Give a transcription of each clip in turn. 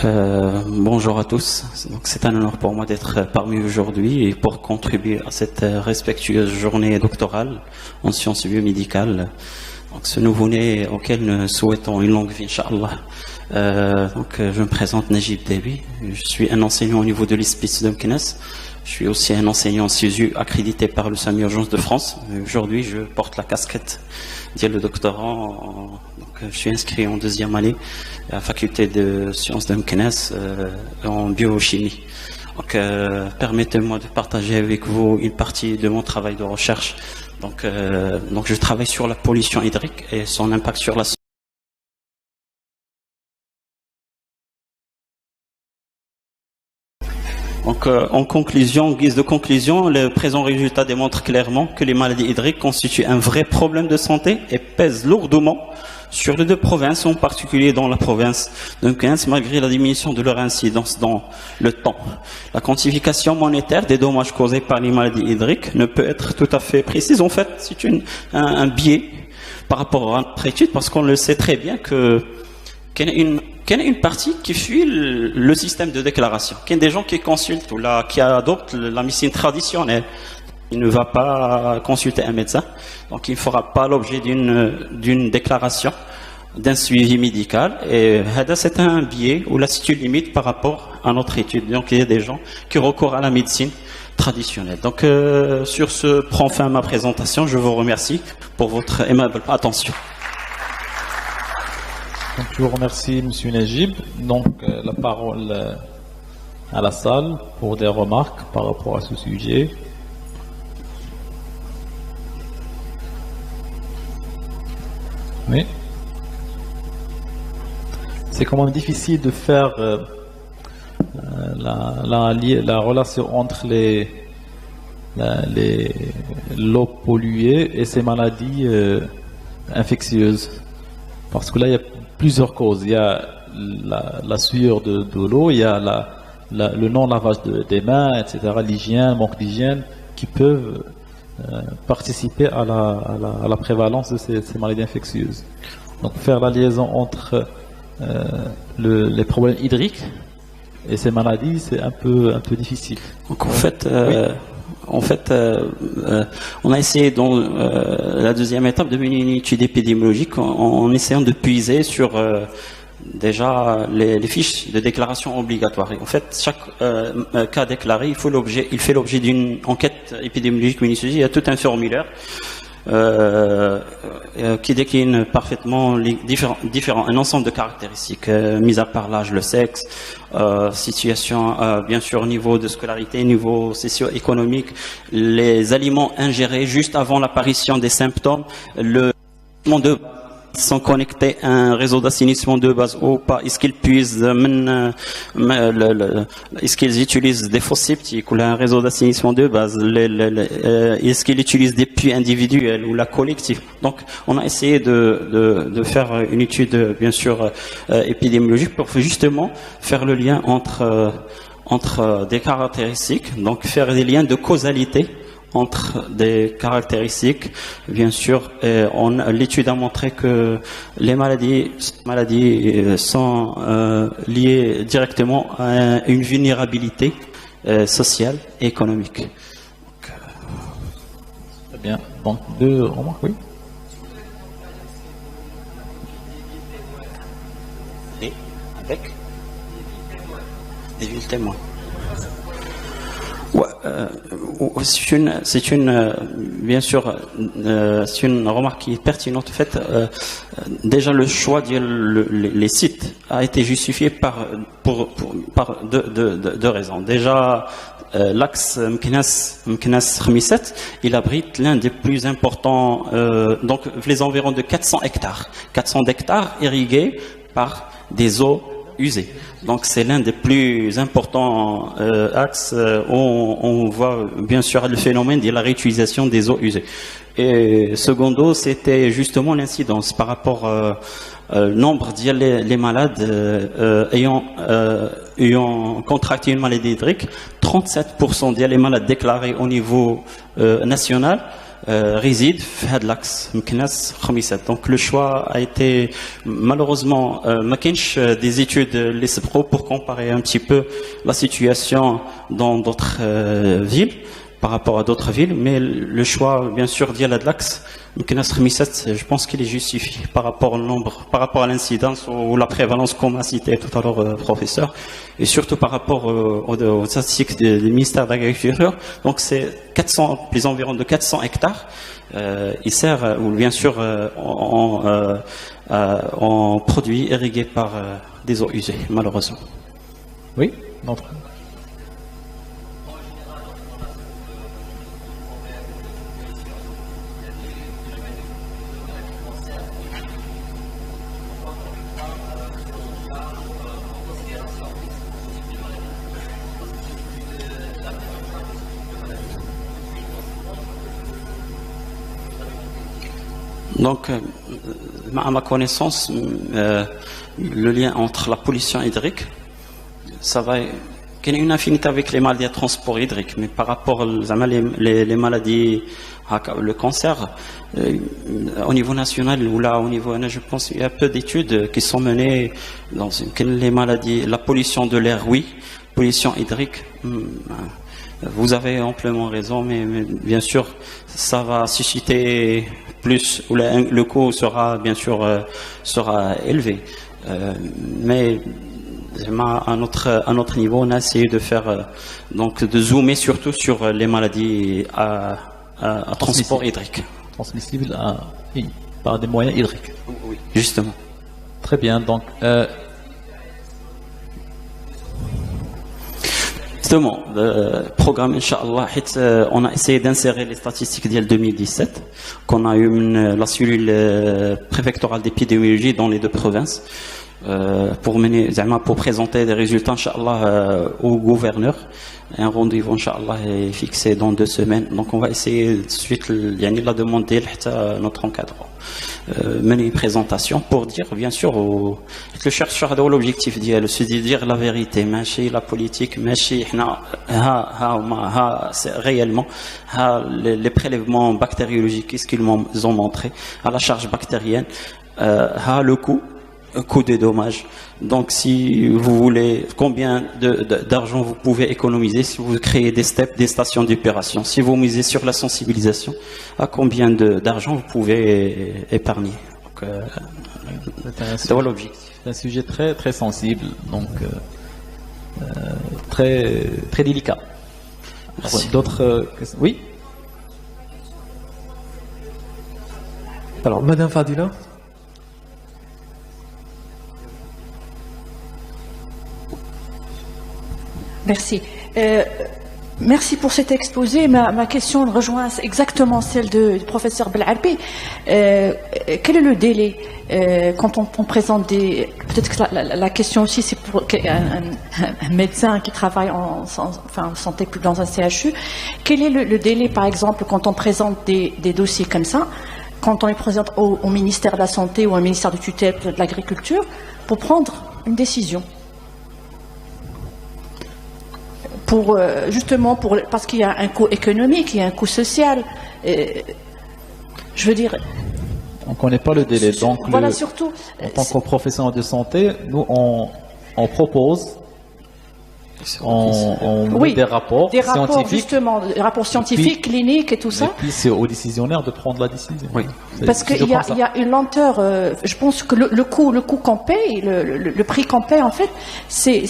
Bonjour à tous. C'est un honneur pour moi d'être parmi vous aujourd'hui et pour contribuer à cette respectueuse journée doctorale en sciences biomédicales. Ce nouveau-né auquel nous souhaitons une longue vie, Inch'Allah. Je me présente Najib Debi. Je suis un enseignant au niveau de l'ISPIS de Meknès. Je suis aussi un enseignant CESU accrédité par le SAMU Urgence de France. Aujourd'hui, je porte la casquette de doctorant. Je suis inscrit en deuxième année à la faculté de sciences de Meknès en biochimie. Permettez-moi de partager avec vous une partie de mon travail de recherche. Je travaille sur la pollution hydrique et son impact sur la. En conclusion, en guise de conclusion, le présent résultat démontre clairement que les maladies hydriques constituent un vrai problème de santé et pèsent lourdement sur les deux provinces, en particulier dans la province de Meknès, malgré la diminution de leur incidence dans le temps. La quantification monétaire des dommages causés par les maladies hydriques ne peut être tout à fait précise. En fait, c'est un biais par rapport à notre étude, parce qu'on le sait très bien qu'il y a une partie qui fuit le système de déclaration. Il y a des gens qui consultent ou qui adoptent la médecine traditionnelle. Il ne va pas consulter un médecin, donc il ne fera pas l'objet d'une déclaration, d'un suivi médical. Et c'est un biais ou l'attitude limite par rapport à notre étude. Donc il y a des gens qui recourent à la médecine traditionnelle. Donc sur ce prend fin ma présentation. Je vous remercie pour votre aimable attention. Donc, je vous remercie, Monsieur Najib. Donc, la parole à la salle pour des remarques par rapport à ce sujet. Oui. C'est quand même difficile de faire la relation entre l'eau polluée et ces maladies infectieuses. Parce que là, il y a plusieurs causes. Il y a la sueur de l'eau, il y a le non-lavage des mains, etc., l'hygiène, manque d'hygiène, qui peuvent participer à la prévalence de ces maladies infectieuses. Donc faire la liaison entre les problèmes hydriques et ces maladies, c'est un peu difficile. Donc en fait, on a essayé dans la deuxième étape de mener une étude épidémiologique en essayant de puiser sur déjà les fiches de déclaration obligatoires. Et en fait, chaque cas déclaré, il fait l'objet d'une enquête épidémiologique minutieuse. Il y a tout un formulaire qui décline parfaitement un ensemble de caractéristiques, mis à part l'âge, le sexe, situation, bien sûr, niveau de scolarité, niveau socio-économique, les aliments ingérés juste avant l'apparition des symptômes, le de sont connectés à un réseau d'assainissement de base ou pas, est-ce qu'ils puisent est-ce qu'ils utilisent des fosses septiques ou un réseau d'assainissement de base, est-ce qu'ils utilisent des puits individuels ou la collective. Donc on a essayé de faire une étude bien sûr épidémiologique pour justement faire le lien entre des caractéristiques, donc faire des liens de causalité entre des caractéristiques, bien sûr. L'étude a montré que les maladies sont liées directement à une vulnérabilité sociale et économique. Très bien. Donc, deux remarques, oui. Et avec des villes témoins. C'est bien sûr, c'est une remarque qui est pertinente. En fait, déjà le choix les sites a été justifié par deux raisons. Déjà, l'axe Meknès-Khmisset, il abrite l'un des plus importants, donc les environs de 400 hectares. 400 hectares irrigués par des eaux usées. Donc c'est l'un des plus importants axes où on voit bien sûr le phénomène de la réutilisation des eaux usées. Et secondo, c'était justement l'incidence par rapport nombre des malades ayant contracté une maladie hydrique. 37% des malades déclarés au niveau national réside à l'axe Meknès Khamisat. Donc le choix a été malheureusement des études l'ESPRO pour comparer un petit peu la situation dans d'autres villes par rapport à d'autres villes, mais le choix bien sûr d'Yala de l'axe Meknès Khamisat, je pense qu'il est justifié par rapport au nombre, par rapport à l'incidence ou la prévalence qu'on a cité tout à l'heure professeur, et surtout par rapport aux statistiques du ministère de l'Agriculture. Donc c'est 400, les environs de 400 hectares. Il sert, ou bien sûr, en produits irrigués par des eaux usées, malheureusement. Oui, notre. Donc, à ma connaissance, le lien entre la pollution hydrique, ça va, qu'il y a une affinité avec les maladies à transport hydrique, mais par rapport aux les maladies, le cancer, au niveau national ou là au niveau, je pense qu'il y a peu d'études qui sont menées dans les maladies, la pollution de l'air, oui, pollution hydrique. Vous avez amplement raison, mais bien sûr, ça va susciter plus, ou le coût sera bien sûr sera élevé. Mais à notre niveau, on a essayé de faire donc de zoomer surtout sur les maladies à transport hydrique. Transmissibles par des moyens hydriques. Oui, justement. Très bien. Donc. Justement, le programme, Inch'Allah, on a essayé d'insérer les statistiques d'IL 2017, qu'on a eu la cellule préfectorale d'épidémiologie dans les deux provinces, pour présenter des résultats, Inch'Allah, au gouverneur. Un rendez-vous, Inch'Allah, est fixé dans 2 semaines. Donc, on va essayer de suite, la demander à notre encadrant. Mener une présentation pour dire, bien sûr, le chercheur a l'objectif d'y se dire la vérité, mâcher la politique, mâcher, c'est réellement, les prélèvements bactériologiques, qu'est-ce qu'ils ont montré, à la charge bactérienne, le coût des dommages. Donc, si vous voulez, combien d'argent vous pouvez économiser si vous créez des stations d'opération. Si vous misez sur la sensibilisation, à combien d'argent vous pouvez épargner. Donc, c'est l'objectif. C'est un sujet très très sensible, donc très très délicat. D'autres questions? Oui. Alors, Madame Fadila. Merci. Merci pour cet exposé. Ma question rejoint exactement celle du professeur Belarbi. Quel est le délai quand on présente des... Peut-être que la question aussi, c'est pour un médecin qui travaille en santé dans un CHU. Quel est le délai, par exemple, quand on présente des dossiers comme ça, quand on les présente au ministère de la Santé ou au ministère de tutelle de l'Agriculture, pour prendre une décision? Parce qu'il y a un coût économique, il y a un coût social. Je veux dire... On ne connaît pas le délai. Donc, voilà, surtout... En tant que professionnel de santé, nous, on propose... On met des rapports scientifiques. Justement, des rapports scientifiques, cliniques et tout ça. Et puis c'est au décisionnaire de prendre la décision. Oui. Parce qu'il y a une lenteur. Je pense que le coût qu'on paye, le prix qu'on paye, en fait, c'est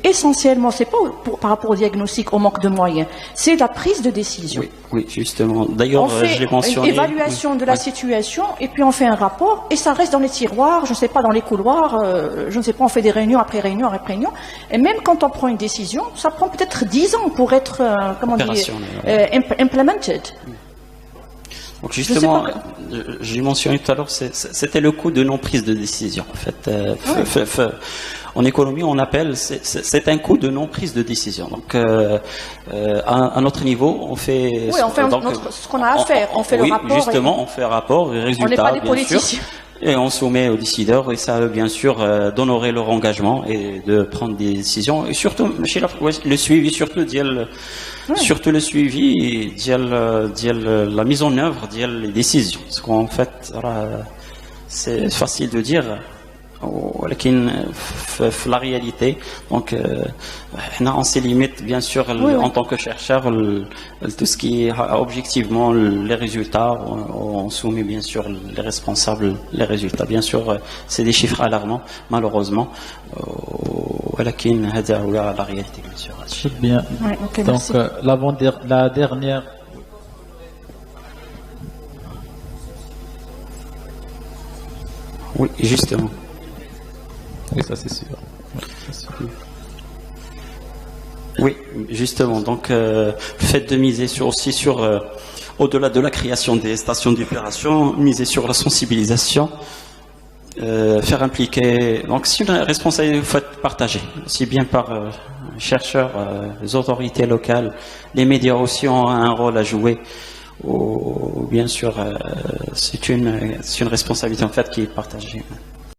essentiellement, c'est pas par rapport au diagnostic, au manque de moyens, c'est la prise de décision. Oui, justement. D'ailleurs, je l'ai mentionné. On fait une évaluation de la situation et puis on fait un rapport et ça reste dans les tiroirs, je ne sais pas, dans les couloirs, je ne sais pas, on fait des réunions après réunion après réunion. Et même quand on prend une décision, ça prend peut-être 10 ans pour être, implemented. Donc justement, j'ai mentionné tout à l'heure, c'était le coût de non-prise de décision. En fait, en économie, on appelle, c'est un coût de non-prise de décision. Donc, à notre niveau, on fait... Oui, on fait ce qu'on a à faire. On fait le rapport. Justement, on fait un rapport, les résultats, on n'est pas des bien politiciens. sûr. Et on soumet aux décideurs, et ça a bien sûr d'honorer leur engagement et de prendre des décisions. Et surtout, le suivi, surtout le suivi, la mise en œuvre, les décisions. Parce qu'en fait, c'est facile de dire. ولكن في la réalité donc on se limite bien sûr en tant que chercheur tout ce qui est objectivement les résultats on soumet bien sûr les responsables les résultats bien sûr c'est des chiffres alarmants malheureusement ولكن هذا هو la réalité bien sûr. C'est bien. Donc la dernière. Oui, justement. Oui, ça c'est sûr. Oui, justement. Donc, le fait de miser aussi sur, au-delà de la création des stations d'épuration, miser sur la sensibilisation, faire impliquer. Donc, c'est une responsabilité partagée, aussi bien par chercheurs, les autorités locales, les médias aussi ont un rôle à jouer. Bien sûr, c'est une responsabilité en fait qui est partagée.